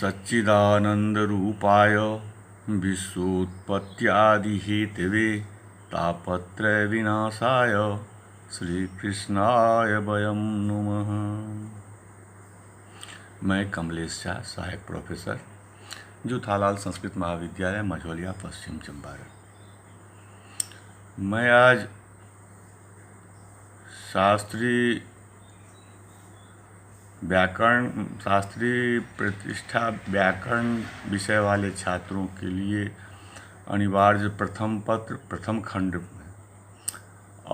सच्चिदानन्दरूपाय विश्वोत्पत्त्यादिहेतवे तापत्रयविनाशाय श्रीकृष्णाय वयं नमः। मैं कमलेश झा, सहायक प्रोफेसर, जूथालाल संस्कृत महाविद्यालय, मझौलिया, पश्चिम चंपारण। मैं आज शास्त्रीय प्रतिष्ठा व्याकरण विषय वाले छात्रों के लिए अनिवार्य प्रथम पत्र प्रथम खंड में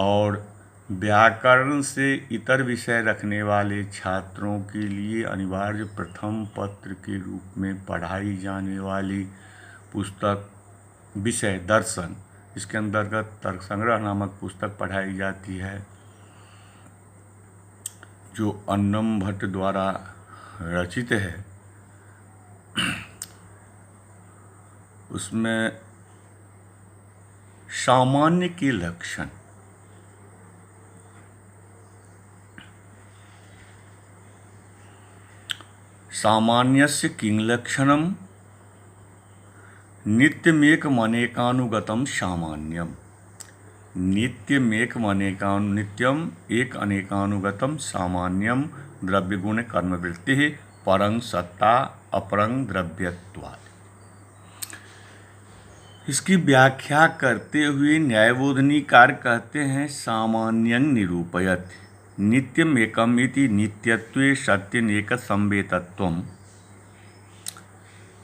और व्याकरण से इतर विषय रखने वाले छात्रों के लिए अनिवार्य प्रथम पत्र के रूप में पढ़ाई जाने वाली पुस्तक विषय दर्शन, इसके अंतर्गत तर्क संग्रह नामक पुस्तक पढ़ाई जाती है, जो अन्नम भट्ट द्वारा रचित है। उसमें सामान्य के लक्षण, सामान्यस्य किं लक्षणम नित्यमेकमनेकानुगतम सामान्यम। नित्यम एक अनेकानुगतम सामान्यम द्रव्यगुण कर्मवृत्ति परं सत्ता अपरं द्रव्यत्वात्। इसकी व्याख्या करते हुए न्यायबोधनीकार कहते हैं, सामान्यं निरूपयत् नित्यम एकम इति नित्यत्वे सत्यनेक संवेतत्वम्।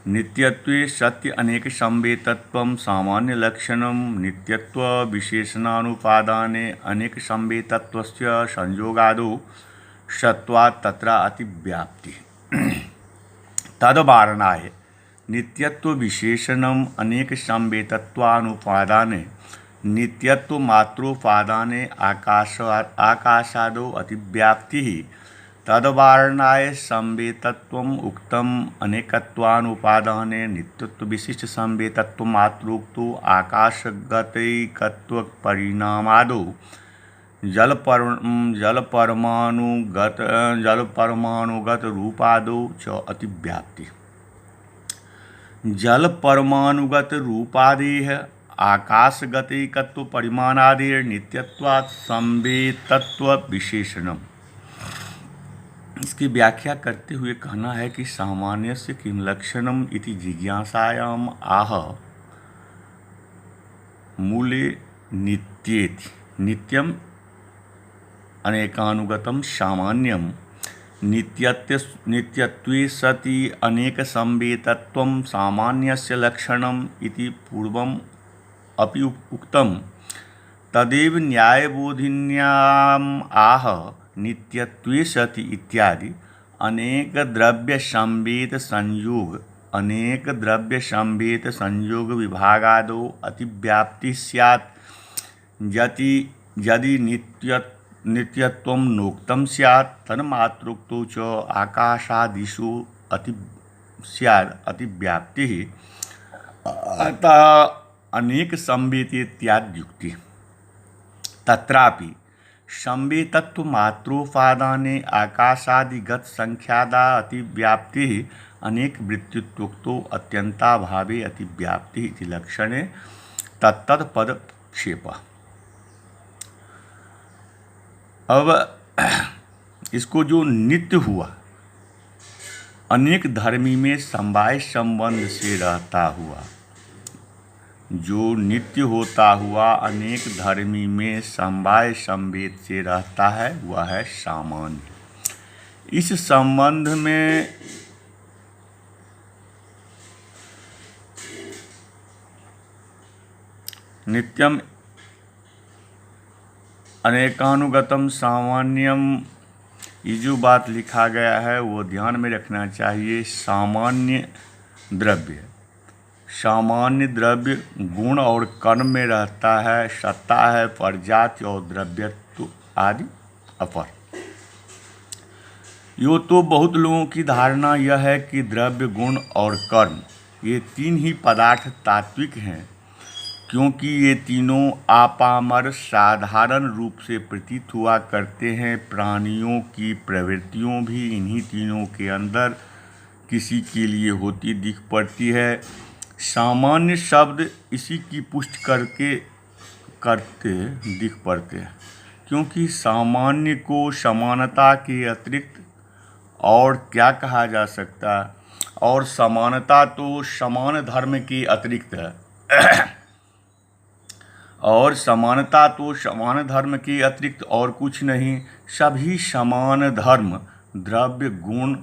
नित्यत्वे सत्य अनेक संवेतत्वं सामान्य लक्षणं नित्यत्व विशेषणानुपादाने अनेक संवेतत्वस्य संयोगादौ सत्वात् तत्र अतिव्याप्ति। तद्वारणाय नित्यत्व विशेषणम् अनेक संवेतत्वानुपादाने नित्यत्व मात्रोपादाने आकाशादौ अतिव्याप्तिः। तद्वारणाय संवेतत्वम् उक्तम् अनेकत्वानुपादाने नित्यत्व विशिष्ट संवेतत्व मात्रोक्तो आकाशगतैकत्व परिणामादौ जलपरमाणुगत रूपादौ च अतिव्याप्ति। जलपरमाणुगत रूपादेः आकाशगतैकत्व परिमाणादेः नित्यत्वात् संवेतत्व विशेषणम्। इसकी व्याख्या करते हुए कहना है कि सामान्यस्य किं लक्षणम इति जिज्ञासायाम आह मूले नित्येति। नित्यम अनेकानुगतम सामान्यम नित्यत्वे सति अनेक संवेतत्वं सामान्यस्य लक्षणम इति पूर्वम अपि उक्तम। तदेव न्यायबोधिन्याम आह नित्यत्वे सति इत्यादि अनेक द्रव्य संवेद संयोग विभागादौ अतिव्याप्ति स्यात्। यदि नित्यत्वं नोक्तं स्यात् तन्मात्रोक्तो च आकाशादिषु अतिव्याप्तिः। अतः अनेक संवेतेत्याद्युक्ति। तत्रापि संवेतत्व मात्रोपादाने आकाशादिगत संख्यादा अतिव्याप्तिः अनेक वृत्तित्वोक्तो अत्यंताभावे अतिव्याप्तिः इति लक्षणे तत्तद पदक्षेपः। अब इसको जो नित्य हुआ अनेक धर्मी में समवाय संबंध से रहता हुआ, जो नित्य होता हुआ अनेक धर्मी में समवाय संवेद से रहता है, वह है सामान्य। इस संबंध में नित्यम अनेकानुगतम सामान्यम, ये जो बात लिखा गया है वो ध्यान में रखना चाहिए। सामान्य द्रव्य गुण और कर्म में रहता है, सत्ता है, परजाति और द्रव्यत्व आदि अपर। यो तो बहुत लोगों की धारणा यह है कि द्रव्य गुण और कर्म ये तीन ही पदार्थ तात्विक हैं, क्योंकि ये तीनों आपामर साधारण रूप से प्रतीत हुआ करते हैं। प्राणियों की प्रवृत्तियों भी इन्हीं तीनों के अंदर किसी के लिए होती दिख पड़ती है। सामान्य शब्द इसी की पुष्टि करते दिख पड़ते हैं, क्योंकि सामान्य को समानता के अतिरिक्त और क्या कहा जा सकता है, और समानता तो समान धर्म के अतिरिक्त है और समानता तो समान धर्म के अतिरिक्त और कुछ नहीं। सभी समान धर्म, द्रव्य, गुण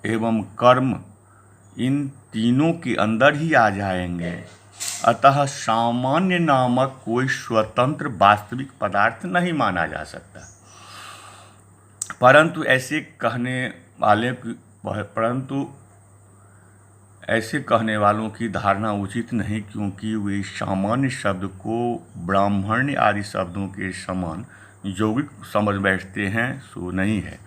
एवं कर्म इन तीनों के अंदर ही आ जाएंगे। अतः सामान्य नामक कोई स्वतंत्र वास्तविक पदार्थ नहीं माना जा सकता। परंतु ऐसे कहने वालों की धारणा उचित नहीं, क्योंकि वे सामान्य शब्द को ब्राह्मण्य आदि शब्दों के समान यौगिक समझ बैठते हैं। सो नहीं है।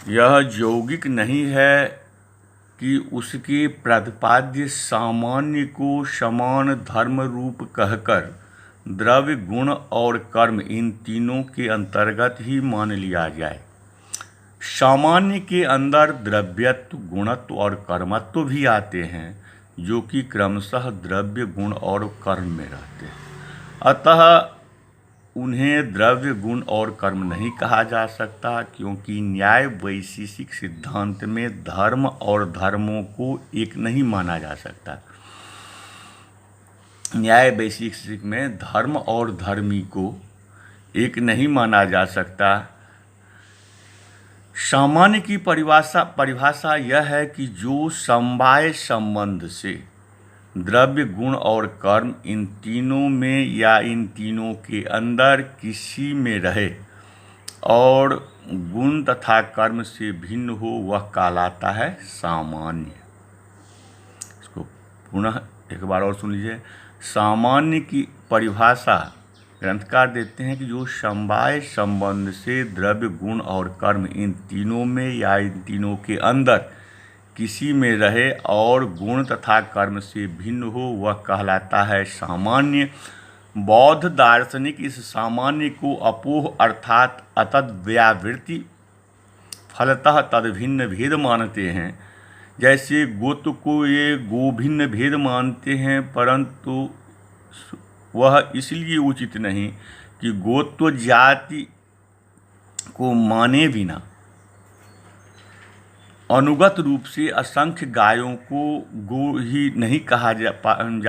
यह यौगिक नहीं है कि उसके प्रतिपाद्य सामान्य को समान धर्म रूप कहकर द्रव्य, गुण और कर्म इन तीनों के अंतर्गत ही मान लिया जाए। सामान्य के अंदर द्रव्यत्व, गुणत्व और कर्मत्व भी आते हैं, जो कि क्रमशः द्रव्य, गुण और कर्म में रहते हैं। अतः उन्हें द्रव्य, गुण और कर्म नहीं कहा जा सकता, क्योंकि न्याय वैशेषिक सिद्धांत में धर्म और धर्मों को एक नहीं माना जा सकता। न्याय वैशेषिक में धर्म और धर्मी को एक नहीं माना जा सकता। सामान्य की परिभाषा यह है कि जो समवाय संबंध से द्रव्य, गुण और कर्म इन तीनों में या इन तीनों के अंदर किसी में रहे और गुण तथा कर्म से भिन्न हो, वह कहलाता है सामान्य। इसको पुनः एक बार और सुन लीजिए। सामान्य की परिभाषा ग्रंथकार देते हैं कि जो समवाय संबंध से द्रव्य, गुण और कर्म इन तीनों में या इन तीनों के अंदर किसी में रहे और गुण तथा कर्म से भिन्न हो, वह कहलाता है सामान्य। बौद्ध दार्शनिक इस सामान्य को अपोह अर्थात अतद्व्यावृत्ति फलतः तद्भिन्न भेद मानते हैं। जैसे गोत्र को ये गोभिन्न भेद मानते हैं, परंतु वह इसलिए उचित नहीं कि गोत्व जाति को माने बिना अनुगत रूप से असंख्य गायों को गो ही नहीं कहा जा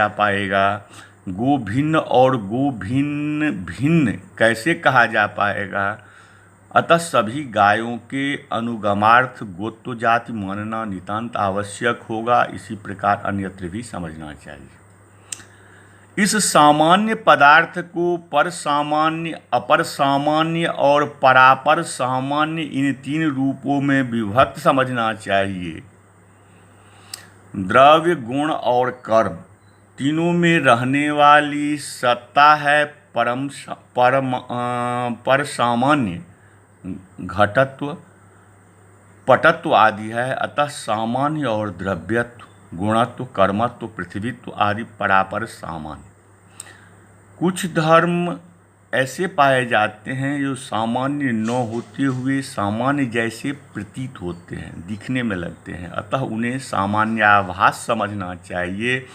पाएगा। गो भिन्न और गो भिन्न भिन्न कैसे कहा जा पाएगा? अतः सभी गायों के अनुगमार्थ गोत्व जाति मानना नितांत आवश्यक होगा। इसी प्रकार अन्यत्र भी समझना चाहिए। इस सामान्य पदार्थ को पर सामान्य, अपर सामान्य और परापर सामान्य इन तीन रूपों में विभक्त समझना चाहिए। द्रव्य, गुण और कर्म तीनों में रहने वाली सत्ता है पर सामान्य, घटत्व, पटत्व आदि है। अतः सामान्य और द्रव्यत्व, गुणत्व, कर्मत्व, पृथ्वीत्व आदि परापर सामान्य। कुछ धर्म ऐसे पाए जाते हैं जो सामान्य न होते हुए सामान्य जैसे प्रतीत होते हैं, दिखने में लगते हैं, अतः उन्हें सामान्याभास समझना चाहिए।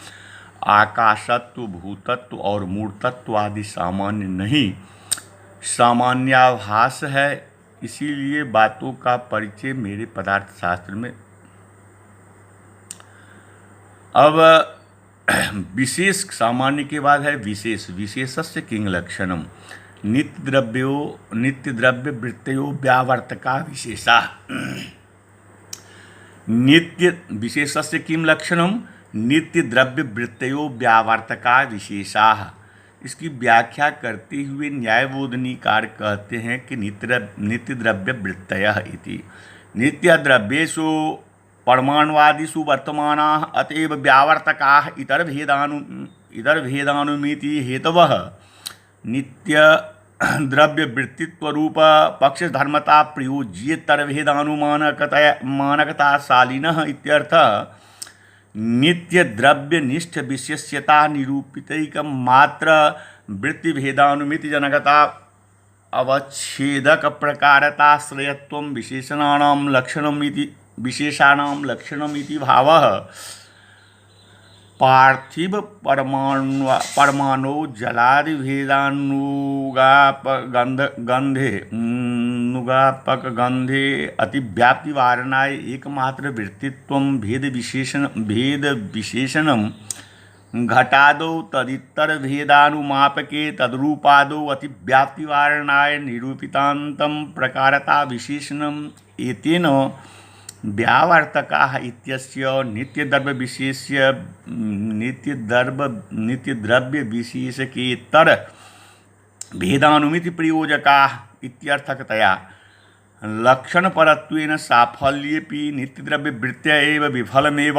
आकाशत्व, भूतत्व और मूर्तत्व आदि सामान्य नहीं, सामान्याभास है। इसीलिए बातों का परिचय मेरे पदार्थ शास्त्र में। अब विशेष, सामान्य के बाद है विशेष। विशेषस्य किंग लक्षणम नित्य द्रव्य वृत्तयो व्यावर्तका विशेषा। नित्य विशेषस्य किम लक्षणम नित्य द्रव्य वृत्तयो व्यावर्तका विशेषा। इसकी व्याख्या करते हुए न्यायबोधनीकार कहते हैं कि नित्य द्रव्य वृत्तयः इति नित्य द्रव्येषु परमाणुवादिषु वर्तमानाः अतएव व्यावर्तकाः इतर भेदानुमिति हेतवः नित्य द्रव्य वृत्तित्व रूप पक्ष धर्मता प्रयोज्येतर भेदानुमानकताशालिनः इत्यर्थः। नित्य द्रव्य निष्ठ विशेष्यता निरूपितैकं मात्र वृत्ति भेदानुमिति जनकता अवच्छेदक प्रकारताश्रयत्वं विशेषाणां लक्षणमिति भावः पार्थिव परमाणु जलादि भेदानुगापक गंधे अतिव्याप्ति वारणाय एकमात्र वृत्तित्वं भेद विशेषणं घटादौ तदितर भेदानुमापके तद्रूपादौ अतिव्याप्ति वारणाय निरूपितान्तं प्रकारता विशेषणम् एतेन व्यावर्तकाः इत्यस्य नित्यद्रव्य विशेषकेतर भेदानुमिति प्रयोजकाः इत्यर्थकतया लक्षणपरत्वेन साफल्येपि नित्यद्रव्यवृत्त्या एव विफलमेव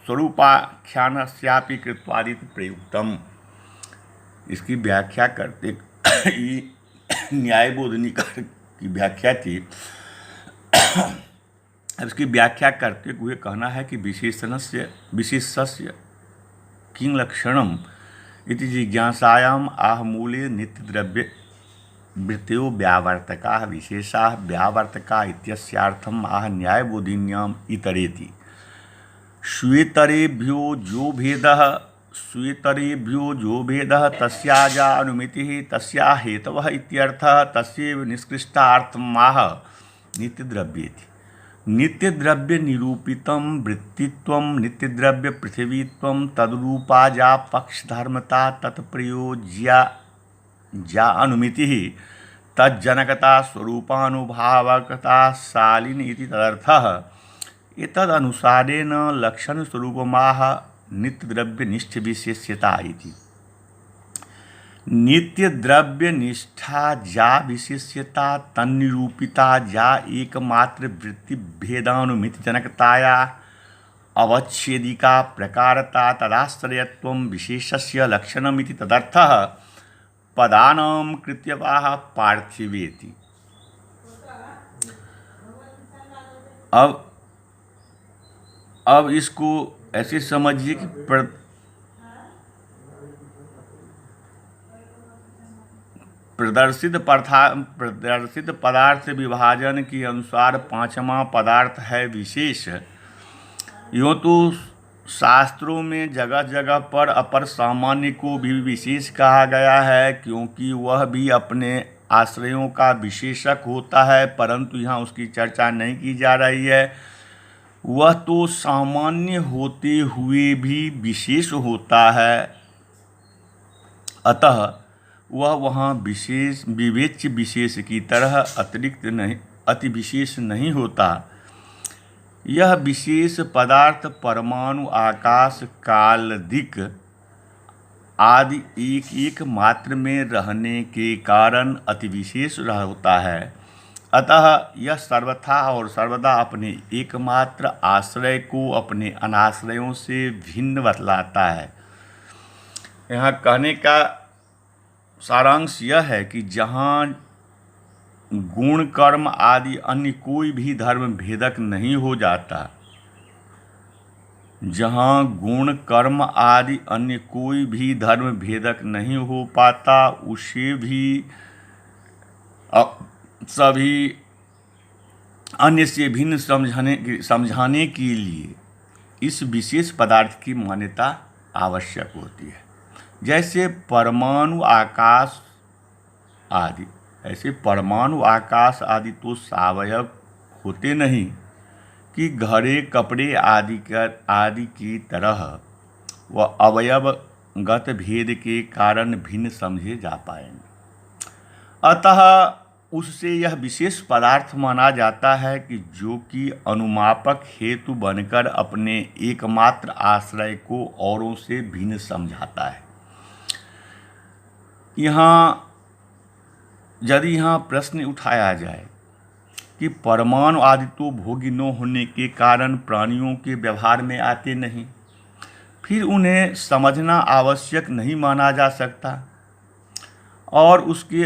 स्वरूपाख्यानस्यापि कृत्वादिति प्रयुक्तम्। इसकी व्याख्या करते न्यायबोधनिकार की व्याख्या थी। इसकी व्याख्या करते हुए कहना है कि विशेषस्य किं लक्षणम् इति जिज्ञासायाम् आह मूले नित्यद्रव्य वृत्तयो व्यावर्तकाः विशेषाः व्यावर्तका इत्यस्यार्थम् आह न्यायबोधिन्याम् इतरेति। श्वेतरेभ्यो जो भेदः तस्याजा अनुमितिः तस्या हेतवः इत्यर्थः तस्यैव निष्कृष्टार्थमाह नित्यद्रव्येति। नित्यद्रव्य निरूपितं वृत्तित्वं नित्यद्रव्य पृथिवीत्वं तद्रूपाजा पक्षधर्मता तत्प्रयोज्या अनुमितिः तज्जनकता स्वरूपानुभावकता शालिनी इति तदर्थः। एतदनुसारेण लक्षणस्वरूपमाह नित्यद्रव्यनिष्ठ विशेष्यता इति। नित्यद्रव्यनिष्ठा जा विशेष्यता तन्निरूपिता जा एकमात्र वृत्ति भेदानुमिति जनकताया अवच्छेदिका प्रकारता तदाश्रयत्वं विशेषस्य लक्षणमिति तदर्थः पदानां कृत्यवाह पार्थिवेति। अब इसको ऐसे समझिए कि प्रदर्शित पदार्थ विभाजन के अनुसार पांचवा पदार्थ है विशेष। यूँ तो शास्त्रों में जगह जगह पर अपर सामान्य को भी विशेष कहा गया है, क्योंकि वह भी अपने आश्रयों का विशेषक होता है, परंतु यहाँ उसकी चर्चा नहीं की जा रही है। वह तो सामान्य होते हुए भी विशेष होता है, अतः वह वहाँ विवेच्य विशेष की तरह अति विशेष नहीं होता। यह विशेष पदार्थ परमाणु आकाश काल दिक् आदि एक एक मात्र में रहने के कारण अति विशेष होता है। अतः यह सर्वथा और सर्वदा अपने एकमात्र आश्रय को अपने अनाश्रयों से भिन्न बतलाता है। यहाँ कहने का सारांश यह है कि जहाँ गुण कर्म आदि अन्य कोई भी धर्म भेदक नहीं हो जाता, जहाँ गुण कर्म आदि अन्य कोई भी धर्म भेदक नहीं हो पाता, उसे भी सभी अन्य से भिन्न समझाने के लिए इस विशेष पदार्थ की मान्यता आवश्यक होती है। जैसे परमाणु आकाश आदि, ऐसे परमाणु आकाश आदि तो सावयव होते नहीं कि घड़े कपड़े आदि की तरह वह अवयवगत भेद के कारण भिन्न समझे जा पाएंगे। अतः उससे यह विशेष पदार्थ माना जाता है कि जो कि अनुमापक हेतु बनकर अपने एकमात्र आश्रय को औरों से भिन्न समझाता है। यदि यहाँ प्रश्न उठाया जाए कि परमाणु आदि तो भोगी न होने के कारण प्राणियों के व्यवहार में आते नहीं, फिर उन्हें समझना आवश्यक नहीं माना जा सकता, और उसके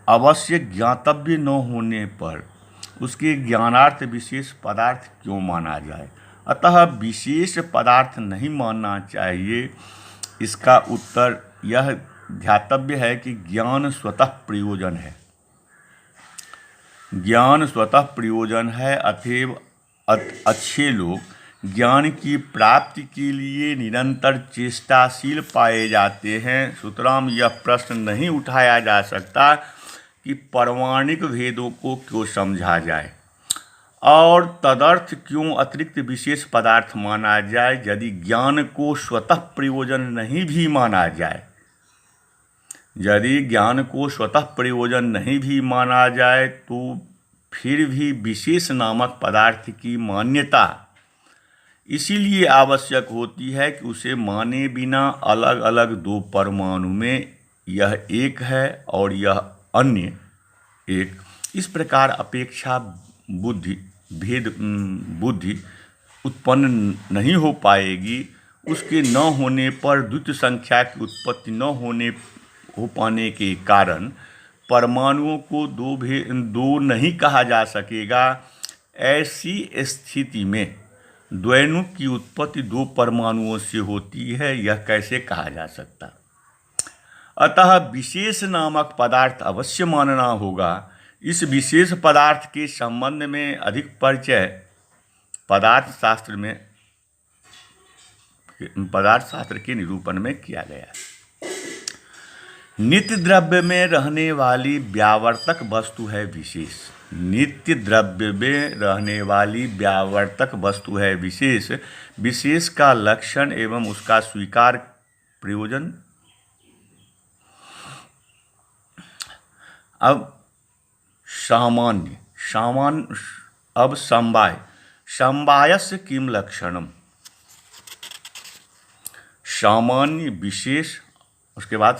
अवश्य ज्ञातव्य न होने पर उसके ज्ञानार्थ विशेष पदार्थ क्यों माना जाए। अतः विशेष पदार्थ नहीं मानना चाहिए। इसका उत्तर यह ध्यातव्य है कि ज्ञान स्वतः प्रयोजन है। ज्ञान स्वतः प्रयोजन है, अतएव अच्छे लोग ज्ञान की प्राप्ति के लिए निरंतर चेष्टाशील पाए जाते हैं। सुतराम यह प्रश्न नहीं उठाया जा सकता कि पारमाणिक भेदों को क्यों समझा जाए और तदर्थ क्यों अतिरिक्त विशेष पदार्थ माना जाए, यदि ज्ञान को स्वतः प्रयोजन नहीं भी माना जाए। यदि ज्ञान को स्वतः प्रयोजन नहीं भी माना जाए तो फिर भी विशेष नामक पदार्थ की मान्यता इसीलिए आवश्यक होती है कि उसे माने बिना अलग अलग दो परमाणु में यह एक है और यह अन्य एक, इस प्रकार अपेक्षा बुद्धि बुद्धि उत्पन्न नहीं हो पाएगी। उसके न होने पर द्वितीय संख्या की उत्पत्ति न हो पाने के कारण परमाणुओं को दो नहीं कहा जा सकेगा। ऐसी स्थिति में द्वैनुक की उत्पत्ति दो परमाणुओं से होती है, यह कैसे कहा जा सकता। अतः विशेष नामक पदार्थ अवश्य मानना होगा। इस विशेष पदार्थ के संबंध में अधिक परिचय पदार्थ शास्त्र के निरूपण में किया गया है। नित्य द्रव्य में रहने वाली व्यावर्तक वस्तु है विशेष। नित्य द्रव्य में रहने वाली व्यावर्तक वस्तु है विशेष। विशेष का लक्षण एवं उसका स्वीकार प्रयोजन। अब अब समवायस्य किम लक्षणम। सामान्य विशेष, उसके बाद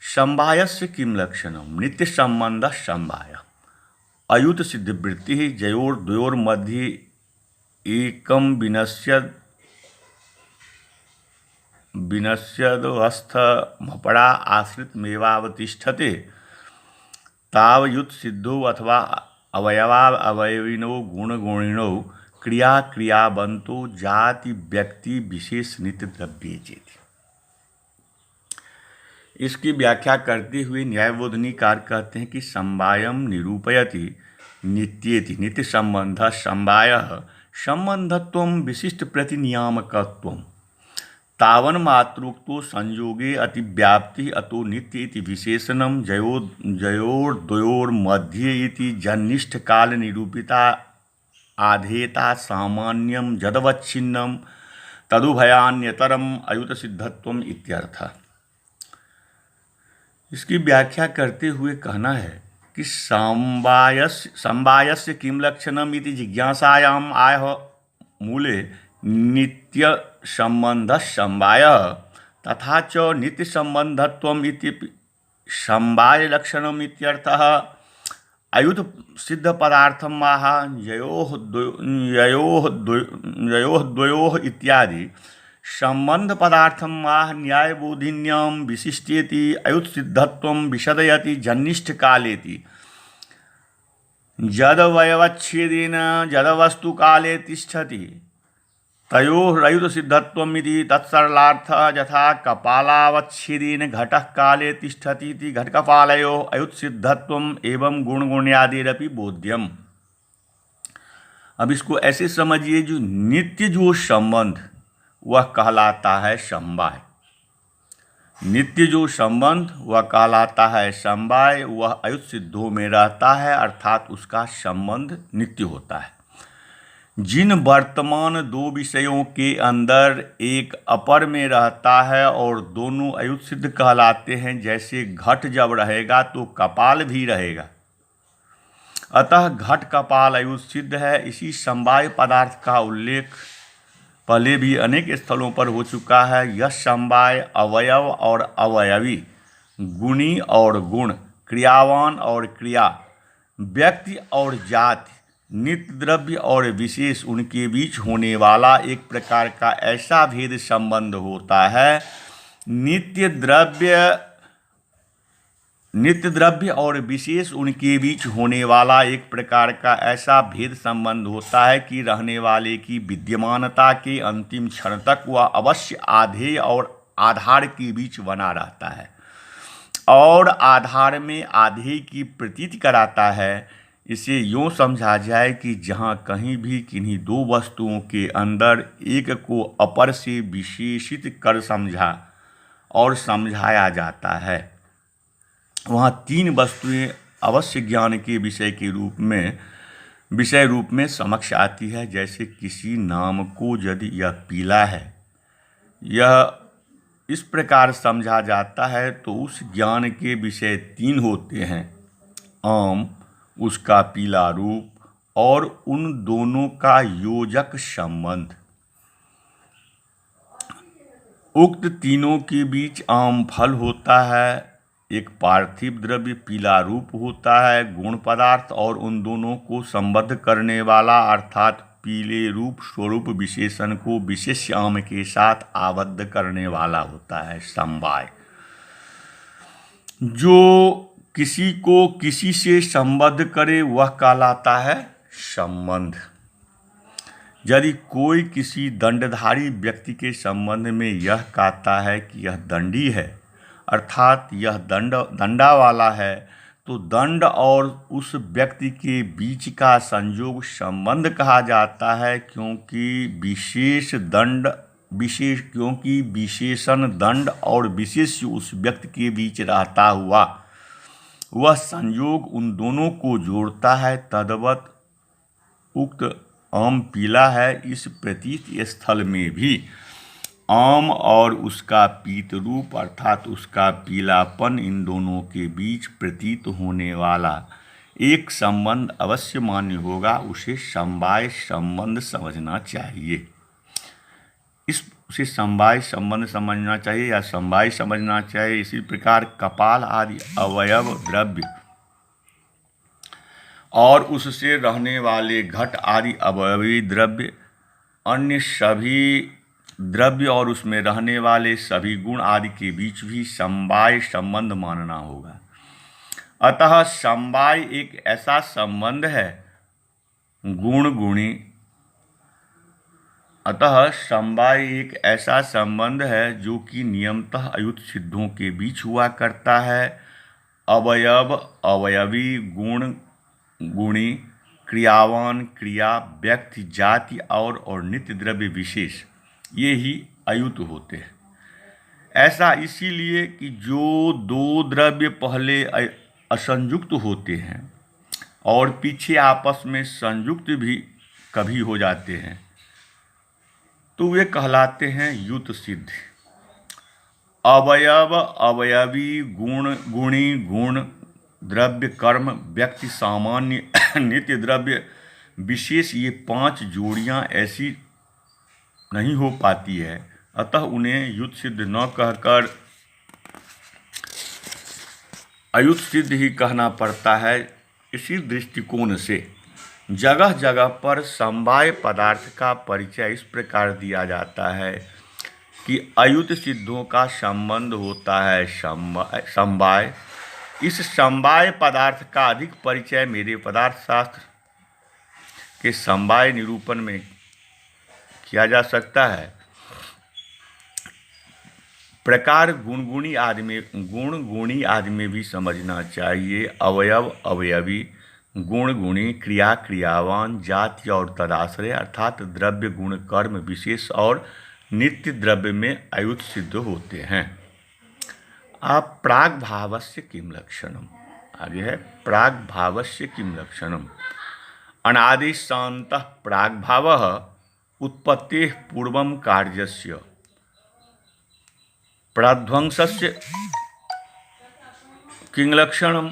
समवायस्य किम लक्षणम। नित्य संबंध समवाय अयुत सिद्ध वृत्ति जयोर्द्वयोर मध्ये एकम विनश्यदवस्थमपरा आश्रितमेवावतिष्ठते तावयुत सिद्धो अथवा अवयविनो गुणगुणिनो क्रियाबंतो जाति व्यक्ति विशेष नित्य द्रव्ये चेति। इसकी व्याख्या करते हुए न्यायबोधनीकार कहते हैं कि समवायम निरूपयति नित्येति। नित्य संबंध समवायः संबंधत्वं विशिष्ट प्रतिनियामकत्वं तावन मात्रोक्तो संयोगे अतिव्याप्ति अतो नित्य इति विशेषणम जयोर्द्वयोर मध्ये इति जन्निष्ठ काल निरूपिता आधेयता सामान्यम जदवच्छिन्नम तदुभयान्यतरम अयुत सिद्धत्वम इत्यर्थः। इसकी व्याख्या करते हुए कहना है कि समवायस्य किम लक्षणम इति जिज्ञासायाम आह मूले नित्य संबंध समवायः तथा च नित्य संबंधत्वम इति समवाय लक्षणम इत्यर्थः। अयुत सिद्ध पदार्थम आह ययोः इत्यादि संबंध पदार्थम आह न्यायबोधिन्याम विशिष्टेति अयुत सिद्धत्वम विशदयति जन्निष्ठ कालेति जदवयवच्छेदेन जदवस्तु काले तिष्ठति तयोरयुत सिद्धत्वमिति तत्सरलार्थः। यथा कपालावच्छेदेन घटः काले तिष्ठति इति घटकपालयोः अयुत सिद्धत्वम् एवं गुणगुण्यादिरपि बोध्यम। अब इसको ऐसे समझिए, जो नित्य जो संबंध वह कहलाता है समवाय। नित्य जो संबंध वह कहलाता है समवाय। वह अयुत सिद्धों में रहता है, अर्थात उसका संबंध नित्य होता है। जिन वर्तमान दो विषयों के अंदर एक अपर में रहता है और दोनों अयुत सिद्ध कहलाते हैं, जैसे घट जब रहेगा तो कपाल भी रहेगा, अतः घट कपाल अयुत सिद्ध है। इसी समवाय पदार्थ का उल्लेख पहले भी अनेक स्थलों पर हो चुका है। यह समवाय अवयव और अवयवी, गुणी और गुण, क्रियावान और क्रिया, व्यक्ति और जाति, नित्य द्रव्य और विशेष, उनके बीच होने वाला एक प्रकार का ऐसा भेद संबंध होता है। नित्य द्रव्य और विशेष, उनके बीच होने वाला एक प्रकार का ऐसा भेद संबंध होता है कि रहने वाले की विद्यमानता के अंतिम क्षण तक वह अवश्य आधेय और आधार के बीच बना रहता है और आधार में आधे की प्रतीति कराता है। इसे यूँ समझा जाए कि जहाँ कहीं भी किन्हीं दो वस्तुओं के अंदर एक को अपर से विशेषित कर समझा और समझाया जाता है, वहाँ तीन वस्तुएं अवश्य ज्ञान के विषय रूप में समक्ष आती है। जैसे किसी नाम को यदि यह पीला है, यह इस प्रकार समझा जाता है तो उस ज्ञान के विषय तीन होते हैं: आम, उसका पीला रूप और उन दोनों का योजक संबंध। उक्त तीनों के बीच आम फल होता है, एक पार्थिव द्रव्य पीला रूप होता है गुण पदार्थ, और उन दोनों को संबद्ध करने वाला अर्थात पीले रूप स्वरूप विशेषण को विशेष आम के साथ आबद्ध करने वाला होता है समवाय। जो किसी को किसी से संबद्ध करे वह कहलाता है संबंध। यदि कोई किसी दंडधारी व्यक्ति के संबंध में यह कहता है कि यह दंडी है, अर्थात यह दंडा वाला है, तो दंड और उस व्यक्ति के बीच का संयोग संबंध कहा जाता है, क्योंकि विशेषण दंड और विशेष उस व्यक्ति के बीच रहता हुआ वह संयोग उन दोनों को जोड़ता है। तद्वत उक्त आम पीला है, इस प्रतीत स्थल में भी आम और उसका पीत रूप अर्थात उसका पीलापन, इन दोनों के बीच प्रतीत होने वाला एक संबंध अवश्य मान्य होगा। उसे समवाय संबंध समझना चाहिए। उसे समवाय संबंध समझना चाहिए या समवाय समझना चाहिए। इसी प्रकार कपाल आदि अवयव द्रव्य और उससे रहने वाले घट आदि अवयवी द्रव्य, अन्य सभी द्रव्य और उसमें रहने वाले सभी गुण आदि के बीच भी समवाय संबंध मानना होगा। अतः समवाय एक ऐसा संबंध है गुण गुणी जो कि नियमतः अयुत सिद्धों के बीच हुआ करता है। अवयव अवयवी, गुण गुणी, क्रियावान क्रिया, व्यक्ति जाति और नित्य द्रव्य विशेष, ये ही अयुत होते हैं। ऐसा इसीलिए कि जो दो द्रव्य पहले असंयुक्त होते हैं और पीछे आपस में संयुक्त भी कभी हो जाते हैं, तो वे कहलाते हैं युत सिद्ध। अवयव अवयवी, गुण गुणी, गुण द्रव्य, कर्म, व्यक्ति सामान्य, नित्य द्रव्य विशेष, ये पांच जोड़ियां ऐसी नहीं हो पाती है। अतः उन्हें युत सिद्ध न कहकर अयुत सिद्ध ही कहना पड़ता है। इसी दृष्टिकोण से जगह जगह पर समवाय पदार्थ का परिचय इस प्रकार दिया जाता है कि अयुत सिद्धों का संबंध होता है समवाय। इस समवाय पदार्थ का अधिक परिचय मेरे पदार्थ शास्त्र के समवाय निरूपण में किया जा सकता है। प्रकार गुण गुणी आदि में भी समझना चाहिए। अवयव अवयवी, गुण गुणी, क्रिया क्रियावान, जाति और तदाश्रय अर्थात द्रव्य गुण कर्म विशेष और नित्य द्रव्य में अयुत सिद्ध होते हैं। आप प्राग भावस्य किम लक्षणम, आगे है प्राग भावस्य किम लक्षणम। अनादि शांतः प्राग भावः उत्पत्तेः पूर्वं कार्यस्य प्रध्वंसस्य किं लक्षणम।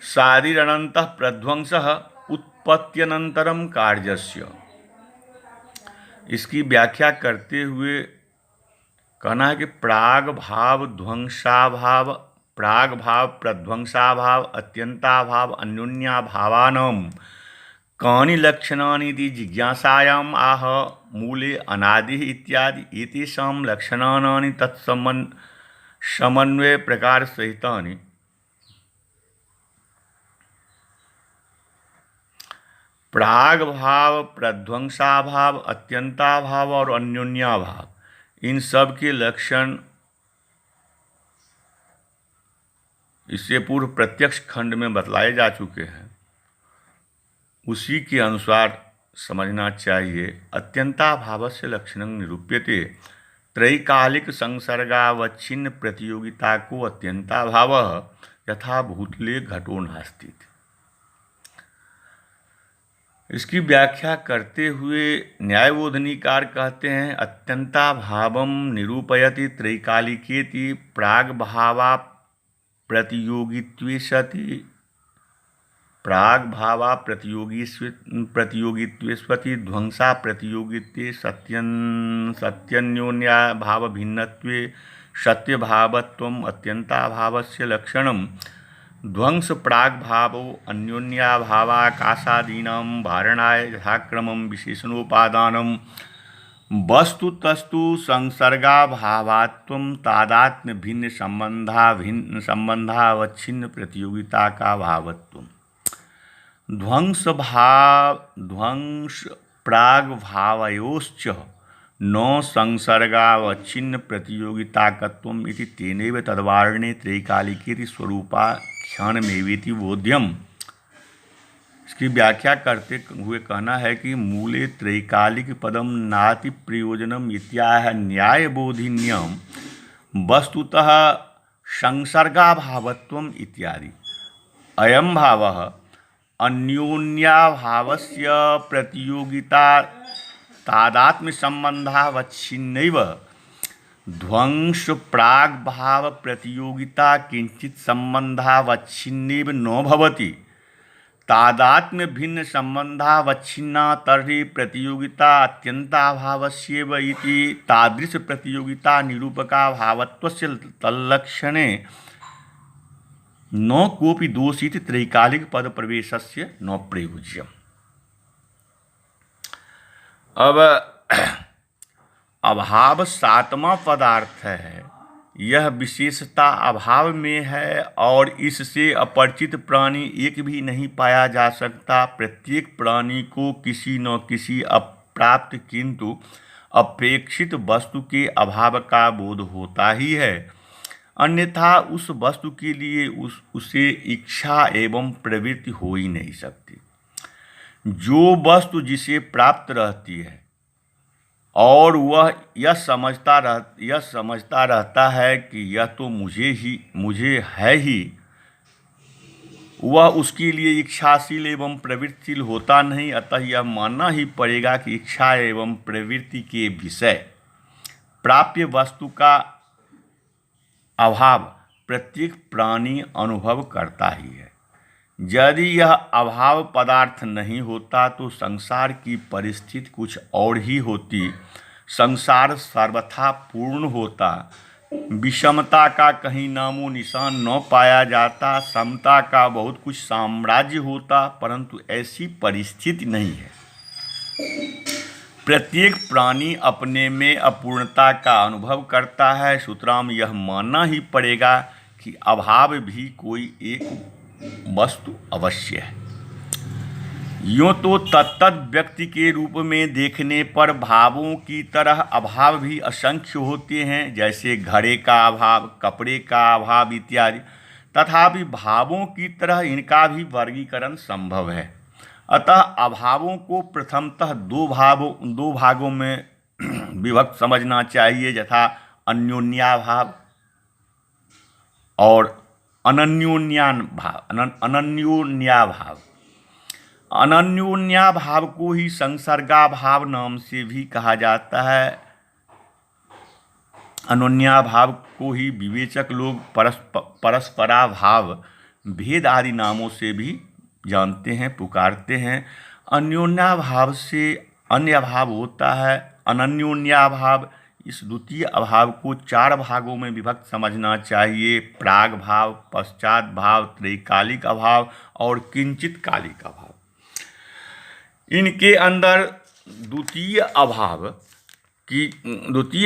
शारीरनन्तः प्रध्वंसः उत्पत्त्यनन्तरं कार्यस्य। इसकी व्याख्या करते हुए कहना है कि प्राग भाव ध्वंसाभाव, प्राग भाव प्रध्वंसाभाव, अत्यंताभाव, अन्योन्याभावानां कानि लक्षणानि इति जिज्ञासायाम् आह मूले अनादिः इत्यादि एतेषां लक्षणानि समन्वय प्रकार सहितानि प्राग भाव प्रध्वंसाभाव, अत्यंताभाव और अन्योन्याभाव, इन सब के लक्षण इससे पूर्व प्रत्यक्ष खंड में बतलाए जा चुके हैं, उसी के अनुसार समझना चाहिए। अत्यंताभावस्य लक्षणं निरूप्यते। त्रैकालिक संसर्गावच्छिन्न प्रतियोगिता को अत्यंताभावः यथा भूतले घटो नास्ति। इसकी व्याख्या करते हुए न्यायबोधनीकार कहते हैं, अत्यंताभावं निरूपयति त्रैकालिकेति प्राग्भावा प्रतियोगित्वे सति प्राग्भावा प्रतियोगित्वे सति ध्वंसा प्रतियोगित्वे सत्यन्योन्या भाव भिन्नत्वे सत्यभावत्वम् अत्यंताभावस्य लक्षणम्। ध्वंस प्राग्भावो अन्योन्याभावाकाशादीनां वारणाय यथाक्रमं विशेषणोपादानं वस्तुतस्तु संसर्गाभावात्वं तादात्म्य भिन्न संबंधावच्छिन्न प्रतियोगिता का भावत्वम्। ध्वंस प्राग्भावयोश्च न संसर्गावच्छिन्न प्रतियोगिताकत्वम् इति तेनैव तद्वारणे त्रैकालिकेति स्वरूपाख्यानमेवेति बोध्यम्। इसकी व्याख्या करते हुए कहना है कि मूले त्रैकालिक पदम नाति प्रयोजनम इत्याह न्यायबोधिन्यम वस्तुतः संसर्गाभावत्वम् इत्यादि। अयं भावः अन्योन्याभावस्य प्रतियोगिता तादात्म्य संबंधावच्छिन्नैव ध्वंस प्राग्भाव प्रतियोगिता किंचित संबंधावच्छिन्नैव न भवति। तादात्म्य भिन्न संबंधावच्छिन्ना तर्हि प्रतियोगिता अत्यंताभावस्यैव इति तादृश प्रतियोगिता निरूपका भावत्वस्य तल्लक्षणे न कोऽपि दोषित त्रैकालिक पद प्रवेशस्य न प्रयोज्यम्। अब अभाव सातवां पदार्थ है। यह विशेषता अभाव में है और इससे अपरिचित प्राणी एक भी नहीं पाया जा सकता। प्रत्येक प्राणी को किसी न किसी अप्राप्त किंतु अपेक्षित वस्तु के अभाव का बोध होता ही है, अन्यथा उस वस्तु के लिए उसे इच्छा एवं प्रवृत्ति हो ही नहीं सकती। जो वस्तु जिसे प्राप्त रहती है और वह यह समझता रहता है कि यह तो मुझे है ही, वह उसके लिए इच्छाशील एवं प्रवृत्तिशील होता नहीं। अतः यह मानना ही पड़ेगा कि इच्छा एवं प्रवृत्ति के विषय प्राप्य वस्तु का अभाव प्रत्येक प्राणी अनुभव करता ही है। यदि यह अभाव पदार्थ नहीं होता तो संसार की परिस्थिति कुछ और ही होती। संसार सर्वथा पूर्ण होता, विषमता का कहीं नामो निशान न पाया जाता, समता का बहुत कुछ साम्राज्य होता, परंतु ऐसी परिस्थिति नहीं है। प्रत्येक प्राणी अपने में अपूर्णता का अनुभव करता है। सुतराम यह मानना ही पड़ेगा कि अभाव भी कोई एक वस्तु अवश्य है। यूँ तो तत्त व्यक्ति के रूप में देखने पर भावों की तरह अभाव भी असंख्य होते हैं, जैसे घड़े का अभाव, कपड़े का अभाव इत्यादि। तथापि भावों की तरह इनका भी वर्गीकरण संभव है। अतः अभावों को प्रथमतः दो भागों में विभक्त समझना चाहिए, यथा अन्योन्याभाव और अनन्योन्याभाव। अनन्योन्याभाव को ही संसर्गाभाव नाम से भी कहा जाता है। अनन्याभाव को ही विवेचक लोग परस्पराभाव, भेद आदि नामों से भी जानते हैं, पुकारते हैं। अन्योन्याभाव से अन्य अभाव होता है। अनन्योन्याभाव, इस द्वितीय अभाव को 4 भागों में विभक्त समझना चाहिए: प्राग भाव, पश्चात भाव, त्रैकालिक अभाव और किंचित कालिक अभाव। इनके अंदर द्वितीय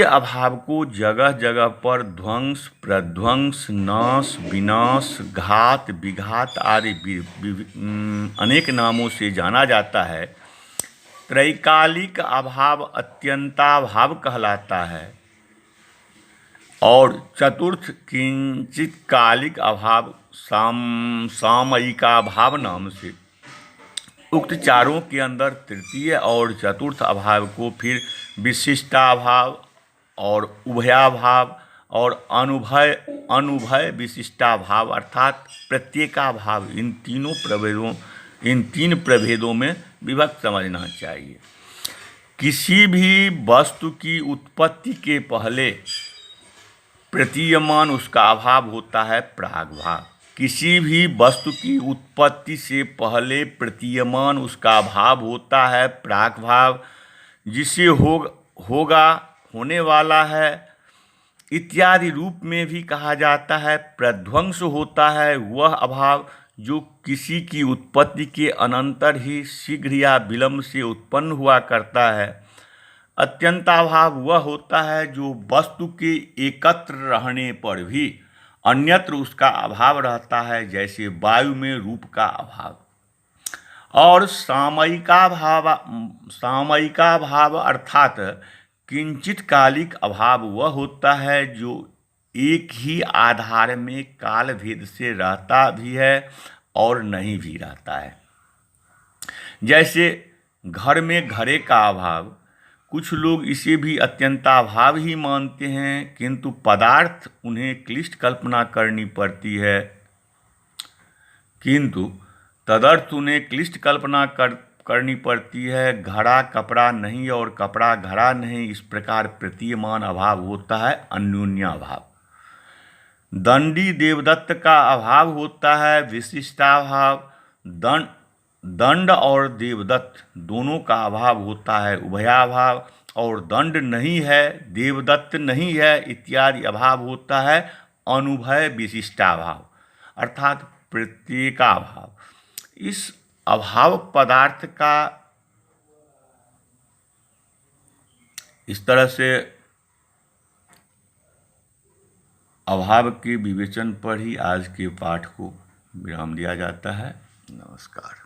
अभाव को जगह जगह पर ध्वंस, प्रध्वंस, नाश, विनाश, घात, विघात आदि अनेक नामों से जाना जाता है। त्रैकालिक अभाव अत्यंताभाव कहलाता है। और चतुर्थ किंचित कालिक अभाव सामयिकाभाव नाम से। उक्त चारों के अंदर तृतीय और चतुर्थ अभाव को फिर विशिष्टाभाव और उभयाभाव और अनुभय विशिष्टाभाव अर्थात प्रत्येकाभाव, इन तीन प्रभेदों में विभक्त समझना चाहिए। किसी भी वस्तु की उत्पत्ति के पहले प्रतीयमान उसका अभाव होता है प्रागभाव। किसी भी वस्तु की उत्पत्ति से पहले प्रतीयमान उसका अभाव होता है प्रागभाव, जिसे होगा, होने वाला है इत्यादि रूप में भी कहा जाता है। प्रध्वंस होता है वह अभाव जो किसी की उत्पत्ति के अनंतर ही शीघ्र या विलंब से उत्पन्न हुआ करता है। अत्यंताभाव वह होता है जो वस्तु के एकत्र रहने पर भी अन्यत्र उसका अभाव रहता है, जैसे वायु में रूप का अभाव। और सामयिकाभाव अर्थात किंचित कालिक अभाव वह होता है जो एक ही आधार में काल भेद से रहता भी है और नहीं भी रहता है। जैसे घर में घड़े का अभाव, कुछ लोग इसे भी अत्यंताभाव ही मानते हैं, किंतु पदार्थ उन्हें क्लिष्ट कल्पना करनी पड़ती है, किंतु तदर्थ उन्हें क्लिष्ट कल्पना करनी पड़ती है। घड़ा कपड़ा नहीं और कपड़ा घड़ा नहीं, इस प्रकार प्रतीयमान अभाव होता है अन्योन्याभाव। दंडी देवदत्त का अभाव होता है विशिष्टाभाव। दंड और देवदत्त दोनों का अभाव होता है उभयाभाव। और दंड नहीं है, देवदत्त नहीं है इत्यादि अभाव होता है अनुभय विशिष्टाभाव अर्थात प्रत्येकाभाव। इस अभाव पदार्थ का इस तरह से अभाव के विवेचन पर ही आज के पाठ को विराम दिया जाता है। नमस्कार।